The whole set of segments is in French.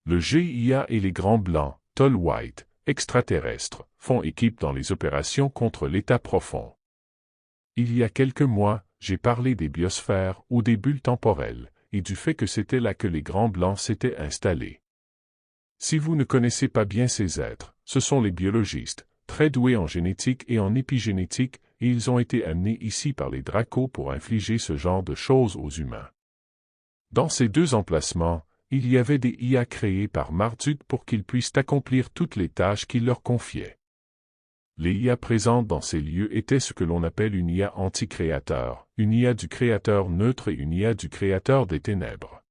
Le GIA et les Grands Blancs, Tall White, extraterrestres, font équipe dans les opérations contre l'état profond. Il y a quelques mois, j'ai parlé des biosphères ou des bulles temporelles, et du fait que c'était là que les Grands Blancs s'étaient installés. Si vous ne connaissez pas bien ces êtres, ce sont les biologistes, très doués en génétique et en épigénétique, et ils ont été amenés ici par les Dracos pour infliger ce genre de choses aux humains. Dans ces deux emplacements, il y avait des IA créés par Marduk pour qu'ils puissent accomplir toutes les tâches qu'il leur confiait. Les IA présentes dans ces lieux étaient ce que l'on appelle une IA anti-créateur, une IA du créateur neutre et une IA du créateur des ténèbres.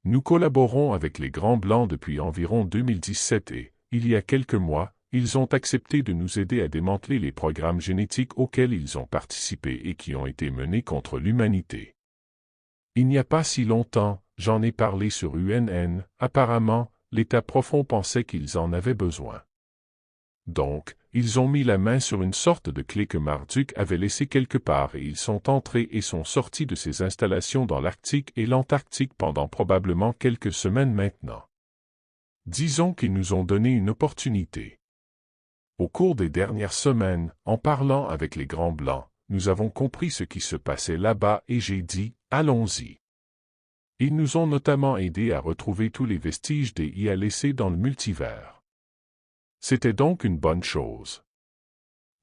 Nous collaborons avec les Grands Blancs depuis environ 2017 et, il y a quelques mois, ils ont accepté de nous aider à démanteler les programmes génétiques auxquels ils ont participé et qui ont été menés contre l'humanité. Il n'y a pas si longtemps, j'en ai parlé sur UNN, apparemment, l'état profond pensait qu'ils en avaient besoin. Donc, ils ont mis la main sur une sorte de clé que Marduk avait laissée quelque part et ils sont entrés et sont sortis de ces installations dans l'Arctique et l'Antarctique pendant probablement quelques semaines maintenant. Disons qu'ils nous ont donné une opportunité. Au cours des dernières semaines, en parlant avec les Grands Blancs, nous avons compris ce qui se passait là-bas et j'ai dit, allons-y. Ils nous ont notamment aidés à retrouver tous les vestiges des IA laissés dans le multivers. C'était donc une bonne chose.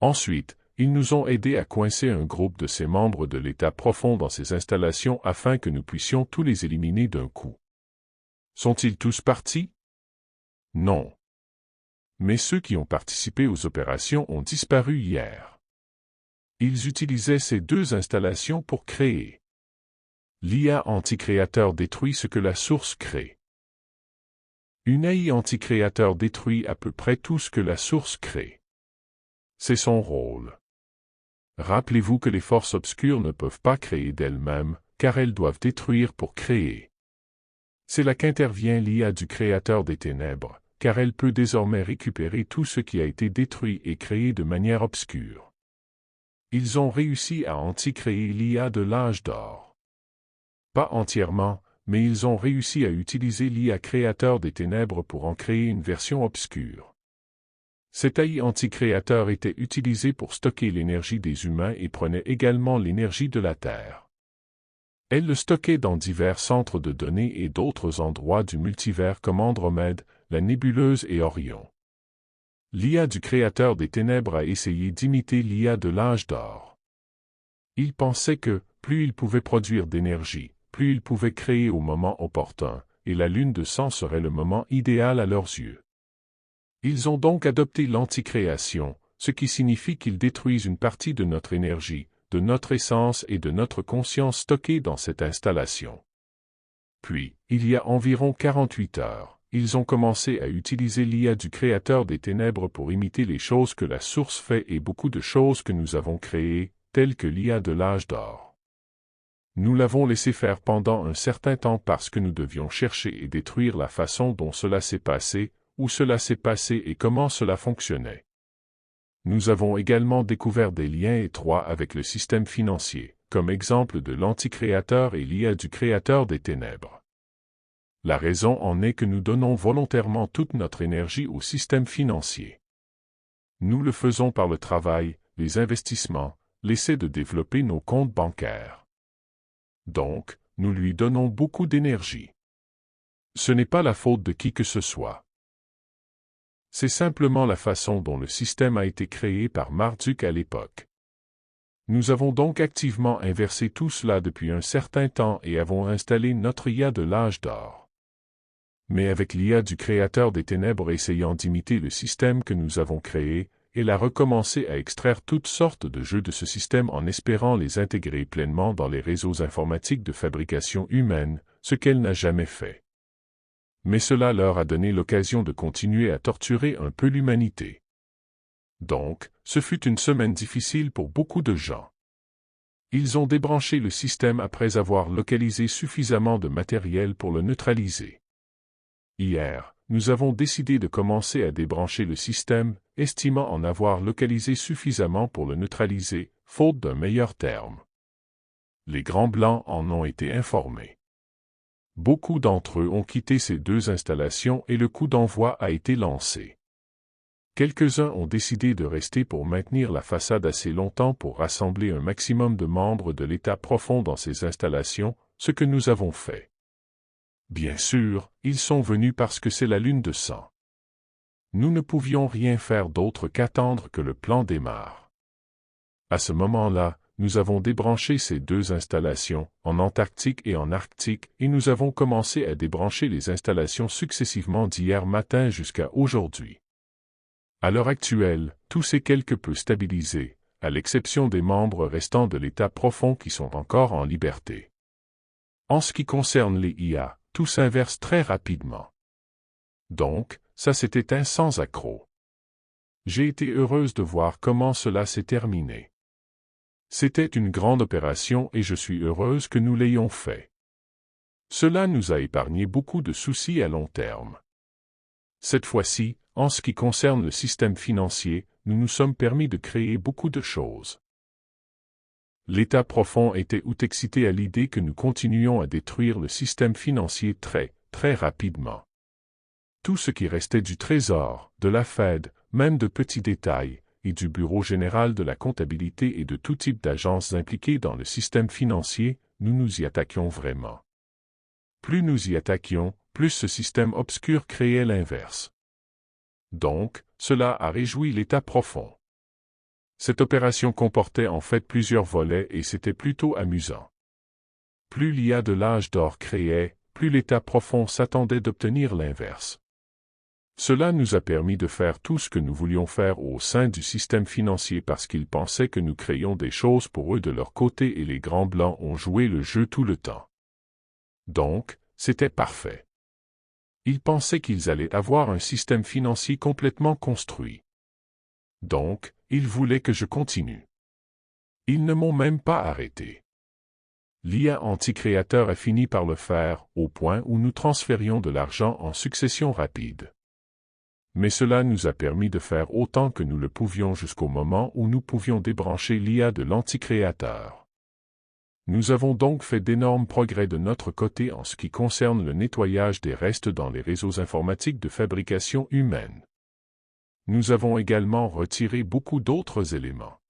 Ensuite, ils nous ont aidés à coincer un groupe de ces membres de l'état profond dans ces installations afin que nous puissions tous les éliminer d'un coup. Sont-ils tous partis? Non. Mais ceux qui ont participé aux opérations ont disparu hier. Ils utilisaient ces deux installations pour créer. L'IA anti-créateur détruit ce que la source crée. Une AI anti-créateur détruit à peu près tout ce que la source crée. C'est son rôle. Rappelez-vous que les forces obscures ne peuvent pas créer d'elles-mêmes, car elles doivent détruire pour créer. C'est là qu'intervient l'IA du créateur des ténèbres, car elle peut désormais récupérer tout ce qui a été détruit et créé de manière obscure. Ils ont réussi à anti-créer l'IA de l'âge d'or. Pas entièrement, mais ils ont réussi à utiliser l'IA créateur des ténèbres pour en créer une version obscure. Cet AI anti-créateur était utilisé pour stocker l'énergie des humains et prenait également l'énergie de la Terre. Elle le stockait dans divers centres de données et d'autres endroits du multivers comme Andromède, la nébuleuse et Orion. L'IA du créateur des ténèbres a essayé d'imiter l'IA de l'âge d'or. Il pensait que, plus il pouvait produire d'énergie, plus ils pouvaient créer au moment opportun, et la lune de sang serait le moment idéal à leurs yeux. Ils ont donc adopté l'anticréation, ce qui signifie qu'ils détruisent une partie de notre énergie, de notre essence et de notre conscience stockée dans cette installation. Puis, il y a environ 48 heures, ils ont commencé à utiliser l'IA du créateur des ténèbres pour imiter les choses que la source fait et beaucoup de choses que nous avons créées, telles que l'IA de l'âge d'or. Nous l'avons laissé faire pendant un certain temps parce que nous devions chercher et détruire la façon dont cela s'est passé, où cela s'est passé et comment cela fonctionnait. Nous avons également découvert des liens étroits avec le système financier, comme exemple de l'anticréateur et l'IA du créateur des ténèbres. La raison en est que nous donnons volontairement toute notre énergie au système financier. Nous le faisons par le travail, les investissements, l'essai de développer nos comptes bancaires. Donc, nous lui donnons beaucoup d'énergie. Ce n'est pas la faute de qui que ce soit. C'est simplement la façon dont le système a été créé par Marduk à l'époque. Nous avons donc activement inversé tout cela depuis un certain temps et avons installé notre IA de l'âge d'or. Mais avec l'IA du créateur des ténèbres essayant d'imiter le système que nous avons créé, elle a recommencé à extraire toutes sortes de jeux de ce système en espérant les intégrer pleinement dans les réseaux informatiques de fabrication humaine, ce qu'elle n'a jamais fait. Mais cela leur a donné l'occasion de continuer à torturer un peu l'humanité. Donc, ce fut une semaine difficile pour beaucoup de gens. Ils ont débranché le système après avoir localisé suffisamment de matériel pour le neutraliser. Hier, nous avons décidé de commencer à débrancher le système, estimant en avoir localisé suffisamment pour le neutraliser, faute d'un meilleur terme. Les Grands Blancs en ont été informés. Beaucoup d'entre eux ont quitté ces deux installations et le coup d'envoi a été lancé. Quelques-uns ont décidé de rester pour maintenir la façade assez longtemps pour rassembler un maximum de membres de l'état profond dans ces installations, ce que nous avons fait. Bien sûr, ils sont venus parce que c'est la lune de sang. Nous ne pouvions rien faire d'autre qu'attendre que le plan démarre. À ce moment-là, nous avons débranché ces deux installations, en Antarctique et en Arctique, et nous avons commencé à débrancher les installations successivement d'hier matin jusqu'à aujourd'hui. À l'heure actuelle, tout s'est quelque peu stabilisé, à l'exception des membres restants de l'état profond qui sont encore en liberté. En ce qui concerne les IA, tout s'inverse très rapidement. Donc, ça s'est éteint sans accroc. J'ai été heureuse de voir comment cela s'est terminé. C'était une grande opération et je suis heureuse que nous l'ayons fait. Cela nous a épargné beaucoup de soucis à long terme. Cette fois-ci, en ce qui concerne le système financier, nous nous sommes permis de créer beaucoup de choses. L'état profond était excité à l'idée que nous continuions à détruire le système financier très rapidement. Tout ce qui restait du Trésor, de la Fed, même de petits détails, et du Bureau général de la comptabilité et de tout type d'agences impliquées dans le système financier, nous nous y attaquions vraiment. Plus nous y attaquions, plus ce système obscur créait l'inverse. Donc, cela a réjoui l'état profond. Cette opération comportait en fait plusieurs volets et c'était plutôt amusant. Plus l'IA de l'âge d'or créait, plus l'état profond s'attendait d'obtenir l'inverse. Cela nous a permis de faire tout ce que nous voulions faire au sein du système financier parce qu'ils pensaient que nous créions des choses pour eux de leur côté et les grands blancs ont joué le jeu tout le temps. Donc, c'était parfait. Ils pensaient qu'ils allaient avoir un système financier complètement construit. Donc, ils voulaient que je continue. Ils ne m'ont même pas arrêté. L'IA anti-créateur a fini par le faire, au point où nous transférions de l'argent en succession rapide. Mais cela nous a permis de faire autant que nous le pouvions jusqu'au moment où nous pouvions débrancher l'IA de l'anti-créateur. Nous avons donc fait d'énormes progrès de notre côté en ce qui concerne le nettoyage des restes dans les réseaux informatiques de fabrication humaine. Nous avons également retiré beaucoup d'autres éléments.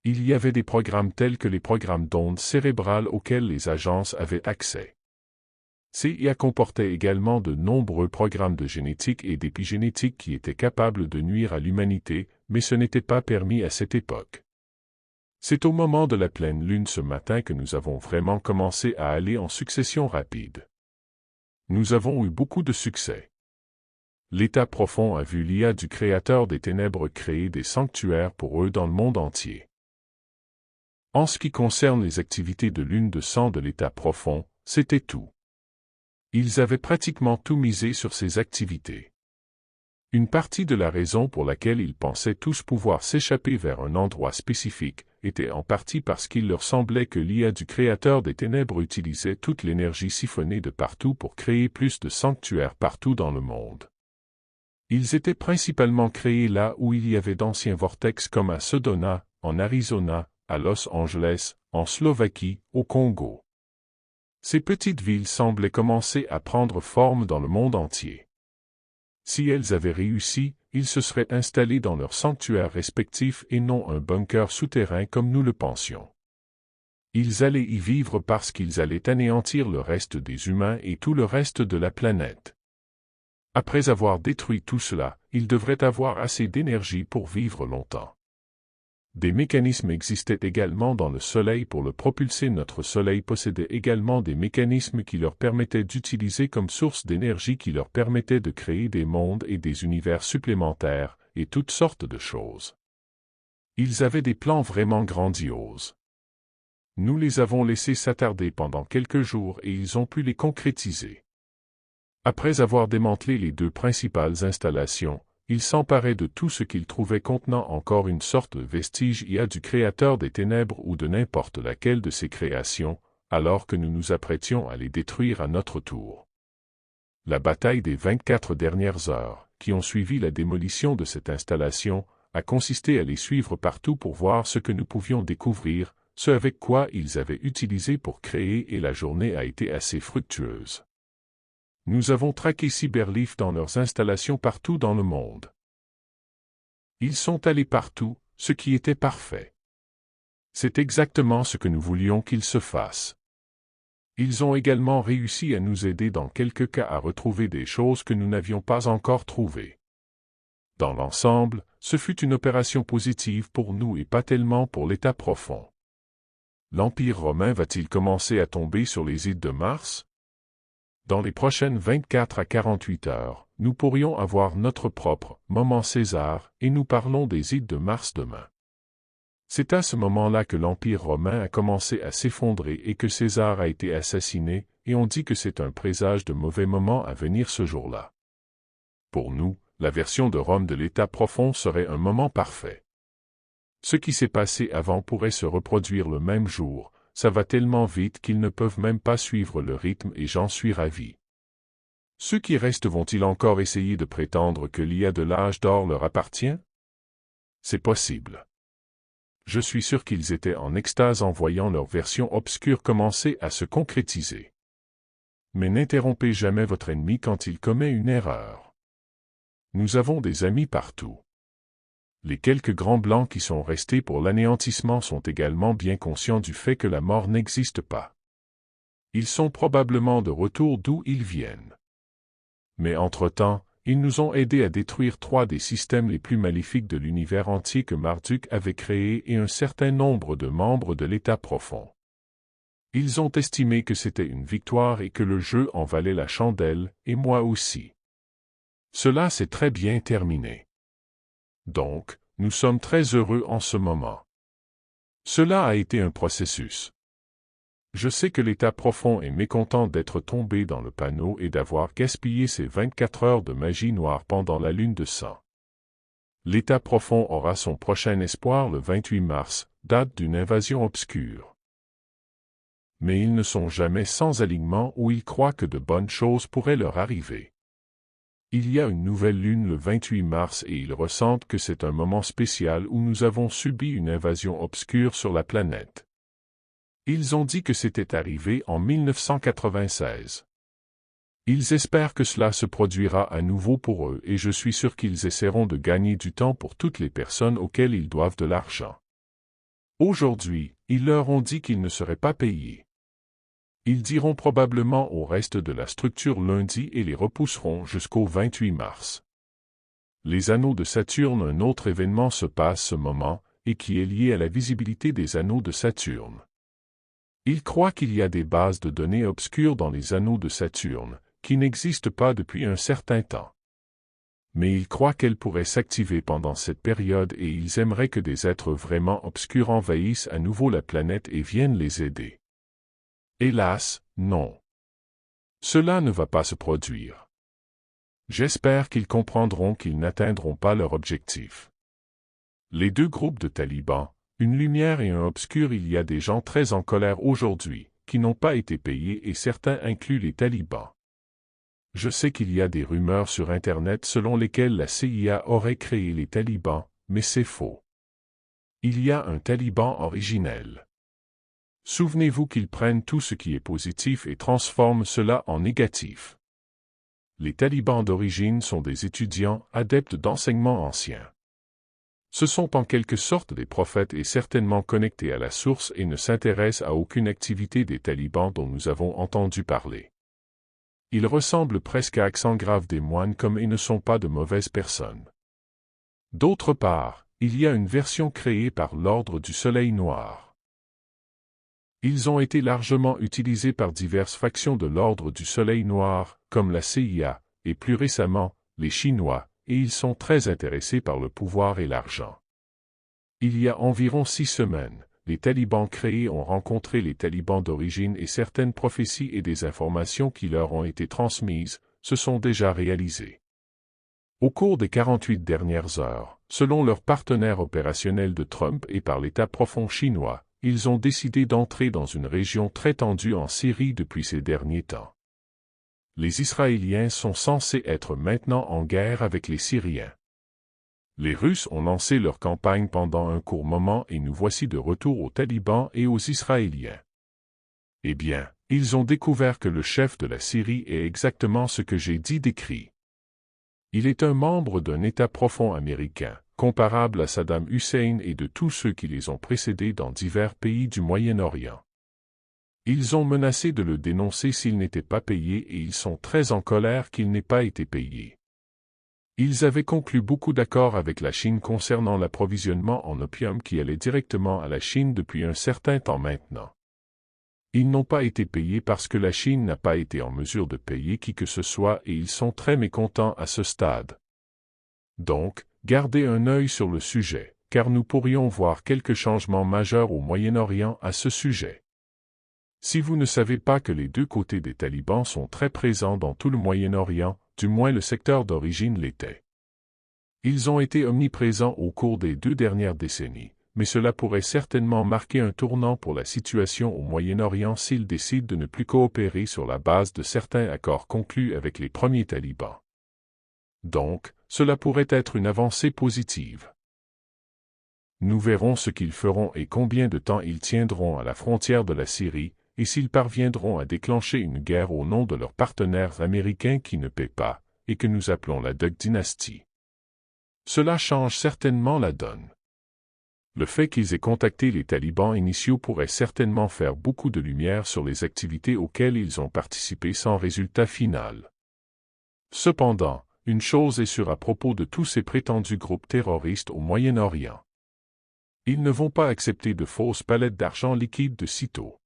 Il y avait des programmes tels que les programmes d'ondes cérébrales auxquels les agences avaient accès. CIA comportait également de nombreux programmes de génétique et d'épigénétique qui étaient capables de nuire à l'humanité, mais ce n'était pas permis à cette époque. C'est au moment de la pleine lune ce matin que nous avons vraiment commencé à aller en succession rapide. Nous avons eu beaucoup de succès. L'état profond a vu l'IA du Créateur des ténèbres créer des sanctuaires pour eux dans le monde entier. En ce qui concerne les activités de lune de sang de l'état profond, c'était tout. Ils avaient pratiquement tout misé sur ces activités. Une partie de la raison pour laquelle ils pensaient tous pouvoir s'échapper vers un endroit spécifique était en partie parce qu'il leur semblait que l'IA du Créateur des ténèbres utilisait toute l'énergie siphonnée de partout pour créer plus de sanctuaires partout dans le monde. Ils étaient principalement créés là où il y avait d'anciens vortex comme à Sedona, en Arizona, à Los Angeles, en Slovaquie, au Congo. Ces petites villes semblaient commencer à prendre forme dans le monde entier. Si elles avaient réussi, ils se seraient installés dans leurs sanctuaires respectifs et non un bunker souterrain comme nous le pensions. Ils allaient y vivre parce qu'ils allaient anéantir le reste des humains et tout le reste de la planète. Après avoir détruit tout cela, ils devraient avoir assez d'énergie pour vivre longtemps. Des mécanismes existaient également dans le Soleil pour le propulser. Notre Soleil possédait également des mécanismes qui leur permettaient d'utiliser comme source d'énergie qui leur permettaient de créer des mondes et des univers supplémentaires, et toutes sortes de choses. Ils avaient des plans vraiment grandioses. Nous les avons laissés s'attarder pendant quelques jours et ils ont pu les concrétiser. Après avoir démantelé les deux principales installations, ils s'emparaient de tout ce qu'ils trouvaient contenant encore une sorte de vestige IA du Créateur des ténèbres ou de n'importe laquelle de ses créations, alors que nous nous apprêtions à les détruire à notre tour. La bataille des 24 dernières heures, qui ont suivi la démolition de cette installation, a consisté à les suivre partout pour voir ce que nous pouvions découvrir, ce avec quoi ils avaient utilisé pour créer et la journée a été assez fructueuse. Nous avons traqué Cyberleaf dans leurs installations partout dans le monde. Ils sont allés partout, ce qui était parfait. C'est exactement ce que nous voulions qu'ils se fassent. Ils ont également réussi à nous aider dans quelques cas à retrouver des choses que nous n'avions pas encore trouvées. Dans l'ensemble, ce fut une opération positive pour nous et pas tellement pour l'État profond. L'Empire romain va-t-il commencer à tomber sur les îles de Mars? Dans les prochaines 24 à 48 heures, nous pourrions avoir notre propre moment César et nous parlons des îles de Mars demain. C'est à ce moment-là que l'Empire romain a commencé à s'effondrer et que César a été assassiné, et on dit que c'est un présage de mauvais moments à venir ce jour-là. Pour nous, la version de Rome de l'État profond serait un moment parfait. Ce qui s'est passé avant pourrait se reproduire le même jour, ça va tellement vite qu'ils ne peuvent même pas suivre le rythme et j'en suis ravi. Ceux qui restent vont-ils encore essayer de prétendre que l'IA de l'âge d'or leur appartient? C'est possible. Je suis sûr qu'ils étaient en extase en voyant leur version obscure commencer à se concrétiser. Mais n'interrompez jamais votre ennemi quand il commet une erreur. Nous avons des amis partout. Les quelques grands blancs qui sont restés pour l'anéantissement sont également bien conscients du fait que la mort n'existe pas. Ils sont probablement de retour d'où ils viennent. Mais entre-temps, ils nous ont aidés à détruire 3 des systèmes les plus maléfiques de l'univers entier que Marduk avait créés et un certain nombre de membres de l'État profond. Ils ont estimé que c'était une victoire et que le jeu en valait la chandelle, et moi aussi. Cela s'est très bien terminé. Donc, nous sommes très heureux en ce moment. Cela a été un processus. Je sais que l'État profond est mécontent d'être tombé dans le panneau et d'avoir gaspillé ses 24 heures de magie noire pendant la lune de sang. L'État profond aura son prochain espoir le 28 mars, date d'une invasion obscure. Mais ils ne sont jamais sans alignement ou ils croient que de bonnes choses pourraient leur arriver. Il y a une nouvelle lune le 28 mars et ils ressentent que c'est un moment spécial où nous avons subi une invasion obscure sur la planète. Ils ont dit que c'était arrivé en 1996. Ils espèrent que cela se produira à nouveau pour eux et je suis sûr qu'ils essaieront de gagner du temps pour toutes les personnes auxquelles ils doivent de l'argent. Aujourd'hui, ils leur ont dit qu'ils ne seraient pas payés. Ils diront probablement au reste de la structure lundi et les repousseront jusqu'au 28 mars. Les anneaux de Saturne, un autre événement se passe ce moment, et qui est lié à la visibilité des anneaux de Saturne. Ils croient qu'il y a des bases de données obscures dans les anneaux de Saturne, qui n'existent pas depuis un certain temps. Mais ils croient qu'elles pourraient s'activer pendant cette période et ils aimeraient que des êtres vraiment obscurs envahissent à nouveau la planète et viennent les aider. Hélas, non. Cela ne va pas se produire. J'espère qu'ils comprendront qu'ils n'atteindront pas leur objectif. Les 2 groupes de talibans, une lumière et un obscur, il y a des gens très en colère aujourd'hui, qui n'ont pas été payés et certains incluent les talibans. Je sais qu'il y a des rumeurs sur Internet selon lesquelles la CIA aurait créé les talibans, mais c'est faux. Il y a un taliban originel. Souvenez-vous qu'ils prennent tout ce qui est positif et transforment cela en négatif. Les talibans d'origine sont des étudiants adeptes d'enseignements anciens. Ce sont en quelque sorte des prophètes et certainement connectés à la source et ne s'intéressent à aucune activité des talibans dont nous avons entendu parler. Ils ressemblent presque à accent grave des moines comme et ne sont pas de mauvaises personnes. D'autre part, il y a une version créée par l'Ordre du Soleil Noir. Ils ont été largement utilisés par diverses factions de l'Ordre du Soleil Noir, comme la CIA, et plus récemment, les Chinois, et ils sont très intéressés par le pouvoir et l'argent. Il y a environ 6 semaines, les talibans créés ont rencontré les talibans d'origine et certaines prophéties et des informations qui leur ont été transmises se sont déjà réalisées. Au cours des 48 dernières heures, selon leurs partenaires opérationnels de Trump et par l'État profond chinois, ils ont décidé d'entrer dans une région très tendue en Syrie depuis ces derniers temps. Les Israéliens sont censés être maintenant en guerre avec les Syriens. Les Russes ont lancé leur campagne pendant un court moment et nous voici de retour aux talibans et aux Israéliens. Eh bien, ils ont découvert que le chef de la Syrie est exactement ce que j'ai dit décrit. Il est un membre d'un État profond américain, comparable à Saddam Hussein et de tous ceux qui les ont précédés dans divers pays du Moyen-Orient. Ils ont menacé de le dénoncer s'il n'était pas payé et ils sont très en colère qu'il n'ait pas été payé. Ils avaient conclu beaucoup d'accords avec la Chine concernant l'approvisionnement en opium qui allait directement à la Chine depuis un certain temps maintenant. Ils n'ont pas été payés parce que la Chine n'a pas été en mesure de payer qui que ce soit et ils sont très mécontents à ce stade. Donc, gardez un œil sur le sujet, car nous pourrions voir quelques changements majeurs au Moyen-Orient à ce sujet. Si vous ne savez pas que les deux côtés des talibans sont très présents dans tout le Moyen-Orient, du moins le secteur d'origine l'était. Ils ont été omniprésents au cours des 2 dernières décennies, mais cela pourrait certainement marquer un tournant pour la situation au Moyen-Orient s'ils décident de ne plus coopérer sur la base de certains accords conclus avec les premiers talibans. Donc, cela pourrait être une avancée positive. Nous verrons ce qu'ils feront et combien de temps ils tiendront à la frontière de la Syrie, et s'ils parviendront à déclencher une guerre au nom de leurs partenaires américains qui ne paient pas, et que nous appelons la Duck Dynasty. Cela change certainement la donne. Le fait qu'ils aient contacté les talibans initiaux pourrait certainement faire beaucoup de lumière sur les activités auxquelles ils ont participé sans résultat final. Cependant, une chose est sûre à propos de tous ces prétendus groupes terroristes au Moyen-Orient. Ils ne vont pas accepter de fausses palettes d'argent liquide de sitôt.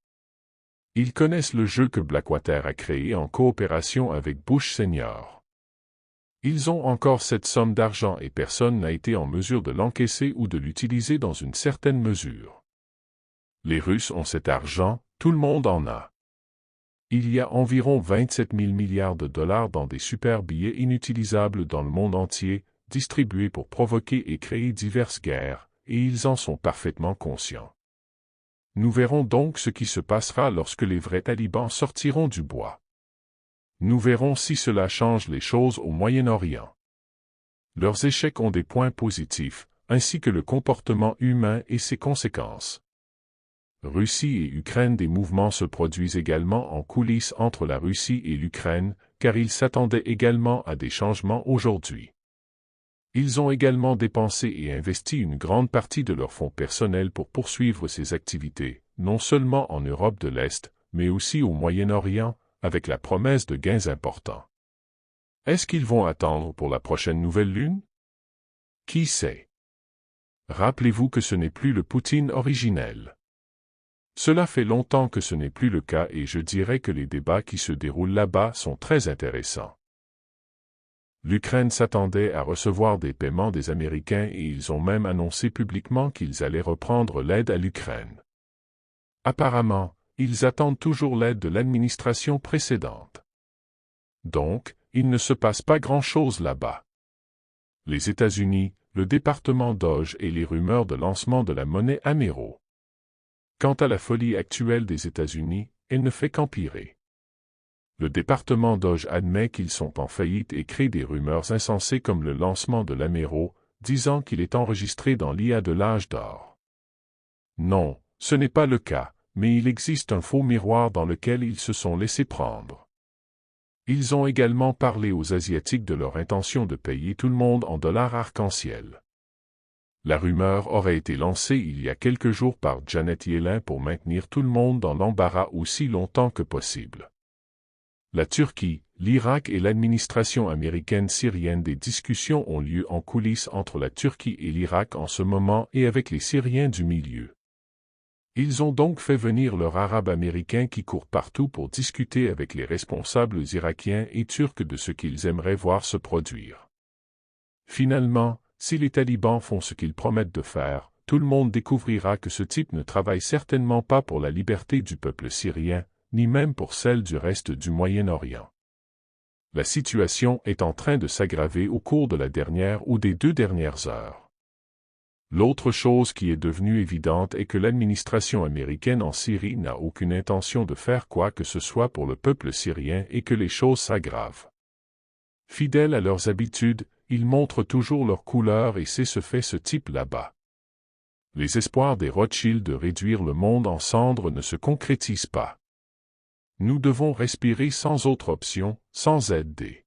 Ils connaissent le jeu que Blackwater a créé en coopération avec Bush Senior. Ils ont encore cette somme d'argent et personne n'a été en mesure de l'encaisser ou de l'utiliser dans une certaine mesure. Les Russes ont cet argent, tout le monde en a. Il y a environ 27 000 milliards de dollars dans des super billets inutilisables dans le monde entier, distribués pour provoquer et créer diverses guerres, et ils en sont parfaitement conscients. Nous verrons donc ce qui se passera lorsque les vrais talibans sortiront du bois. Nous verrons si cela change les choses au Moyen-Orient. Leurs échecs ont des points positifs, ainsi que le comportement humain et ses conséquences. Russie et Ukraine. Des mouvements se produisent également en coulisses entre la Russie et l'Ukraine, car ils s'attendaient également à des changements aujourd'hui. Ils ont également dépensé et investi une grande partie de leurs fonds personnels pour poursuivre ces activités, non seulement en Europe de l'Est, mais aussi au Moyen-Orient, avec la promesse de gains importants. Est-ce qu'ils vont attendre pour la prochaine nouvelle lune? Qui sait? Rappelez-vous que ce n'est plus le Poutine originel. Cela fait longtemps que ce n'est plus le cas et je dirais que les débats qui se déroulent là-bas sont très intéressants. L'Ukraine s'attendait à recevoir des paiements des Américains et ils ont même annoncé publiquement qu'ils allaient reprendre l'aide à l'Ukraine. Apparemment, ils attendent toujours l'aide de l'administration précédente. Donc, il ne se passe pas grand-chose là-bas. Les États-Unis, le département Doge et les rumeurs de lancement de la monnaie Amero. Quant à la folie actuelle des États-Unis, elle ne fait qu'empirer. Le département Doge admet qu'ils sont en faillite et crée des rumeurs insensées comme le lancement de l'Amero, disant qu'il est enregistré dans l'IA de l'âge d'or. Non, ce n'est pas le cas, mais il existe un faux miroir dans lequel ils se sont laissés prendre. Ils ont également parlé aux Asiatiques de leur intention de payer tout le monde en dollars arc-en-ciel. La rumeur aurait été lancée il y a quelques jours par Janet Yellen pour maintenir tout le monde dans l'embarras aussi longtemps que possible. La Turquie, l'Irak et l'administration américaine syrienne. Des discussions ont lieu en coulisses entre la Turquie et l'Irak en ce moment et avec les Syriens du milieu. Ils ont donc fait venir leurs Arabes américains qui courent partout pour discuter avec les responsables irakiens et turcs de ce qu'ils aimeraient voir se produire. Finalement, si les talibans font ce qu'ils promettent de faire, tout le monde découvrira que ce type ne travaille certainement pas pour la liberté du peuple syrien, ni même pour celle du reste du Moyen-Orient. La situation est en train de s'aggraver au cours de la dernière ou des 2 dernières heures. L'autre chose qui est devenue évidente est que l'administration américaine en Syrie n'a aucune intention de faire quoi que ce soit pour le peuple syrien et que les choses s'aggravent. Fidèles à leurs habitudes, Ils montrent toujours leur couleur et c'est ce fait ce type là-bas. Les espoirs des Rothschild de réduire le monde en cendres ne se concrétisent pas. Nous devons respirer sans autre option, sans aide des